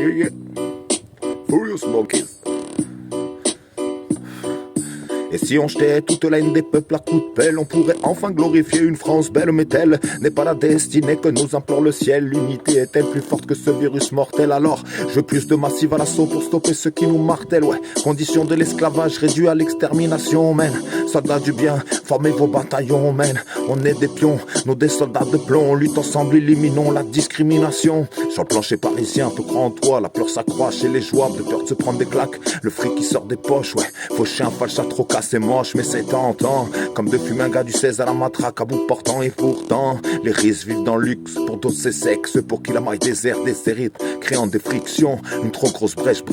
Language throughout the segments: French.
yeah. Furious Monkeys. Et si on jetait toute la haine des peuples à coups de pelle, on pourrait enfin glorifier une France belle, mais telle n'est pas la destinée que nous implore le ciel. L'unité est-elle plus forte que ce virus mortel? Alors, je veux plus de massifs à l'assaut pour stopper ceux qui nous martèlent, ouais. Condition de l'esclavage réduit à l'extermination, man. Soldats du bien, formez vos bataillons, man. On est des pions, nous des soldats de plomb. On lutte ensemble, éliminons la discrimination. Sur le plancher parisien, peu croire en toi, la peur s'accroît chez les jouables, de peur de se prendre des claques. Le fric qui sort des poches, ouais. Faucher un falcha trop c'est moche mais c'est tentant. Comme de fumer un gars du 16 à la matraque à bout portant. Et pourtant, les risques vivent dans le luxe. Pour d'autres c'est sexe, pour qui la maille désert déshérite, créant des frictions. Une trop grosse brèche,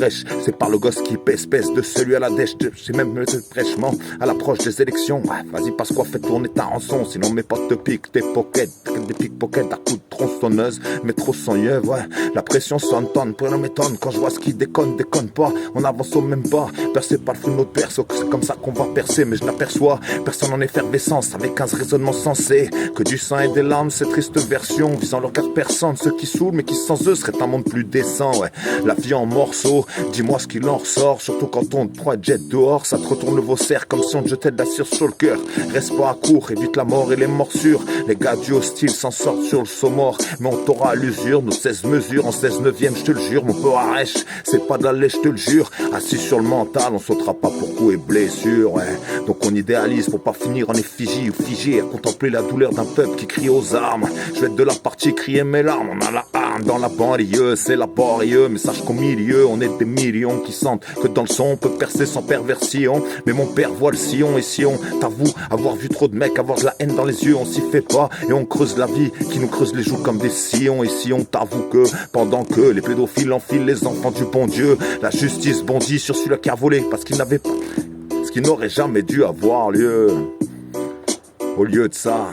c'est par le gosse qui pèse de celui à la dèche. J'ai même le fraîchement à l'approche des élections. Ouais, vas-y passe quoi, fais tourner ta rançon. Sinon mes potes te piquent tes pockets. Des pickpockets à coups de tronçonneuse. Mais trop sans yeux, ouais. La pression sonne tonne, pour la m'étonne. Quand je vois ce qui déconne pas. On avance au même pas, percé par le fou de notre perso. C'est comme ça qu'on va percer, mais je l'aperçois. Personne en effervescence, avec 15 raisonnements sensés. Que du sang et des larmes, cette triste version visant le regard perçant de ceux qui saoulent, mais qui sans eux serait un monde plus décent, ouais. La vie en morceaux, dis-moi ce qu'il en ressort. Surtout quand on te prend un jet dehors, ça te retourne le vaussaire comme si on te jetait de la cire sur le cœur. Reste pas à court, évite la mort et les morsures. Les gars du hostile s'en sortent sur le saut mort, mais on t'aura à l'usure. Nos 16 mesures en 16 neuvième, je te le jure. Mon peu arrêche, c'est pas de la lait, je te le jure. Assis sur le mental, on sautera pas pour coups et blessures, ouais. Donc on idéalise pour pas finir en effigie ou figé à contempler la douleur d'un peuple qui crie aux armes. Je vais être de la partie crier mes larmes. On a la arme dans la banlieue, c'est laborieux, mais sache qu'au milieu on est des millions qui sentent que dans le son on peut percer sans perversion. Mais mon père voit le sillon, et si on t'avoue avoir vu trop de mecs, avoir de la haine dans les yeux, on s'y fait pas et on creuse la vie qui nous creuse les joues comme des sillons. Et si on t'avoue que pendant que les pédophiles enfilent les enfants du bon Dieu, la justice bondit sur celui-là qui a volé parce qu'il n'avait pas, ce qui n'aurait jamais dû avoir lieu. Au lieu de ça,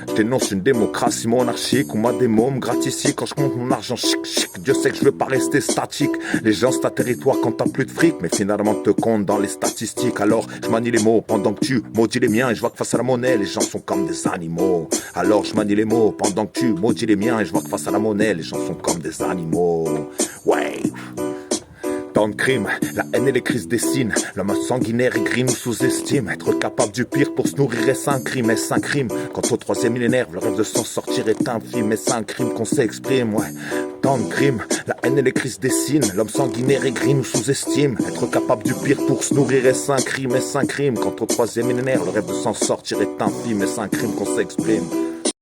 je dénonce une démocratie monarchique où ma démo me gratte ici quand je compte mon argent chic. Dieu sait que je veux pas rester statique. Les gens c'est un territoire quand t'as plus de fric, mais finalement te compte dans les statistiques. Alors je manie les mots pendant que tu maudis les miens, et je vois que face à la monnaie les gens sont comme des animaux. Alors je manie les mots pendant que tu maudis les miens, et je vois que face à la monnaie les gens sont comme des animaux. Ouais. Tant de crimes, la haine et les crises dessinent. L'homme sanguinaire et gris nous sous-estime. Être capable du pire pour se nourrir est un crime, est-ce un crime? Quant au troisième millénaire, le rêve de s'en sortir est infime, est-ce un crime qu'on s'exprime, ouais. Tant de crimes, la haine et les crises dessinent. L'homme sanguinaire et gris nous sous-estime. Être capable du pire pour se nourrir est un crime, est-ce un crime? Quant au troisième millénaire, le rêve de s'en sortir est infime, est-ce un crime qu'on s'exprime?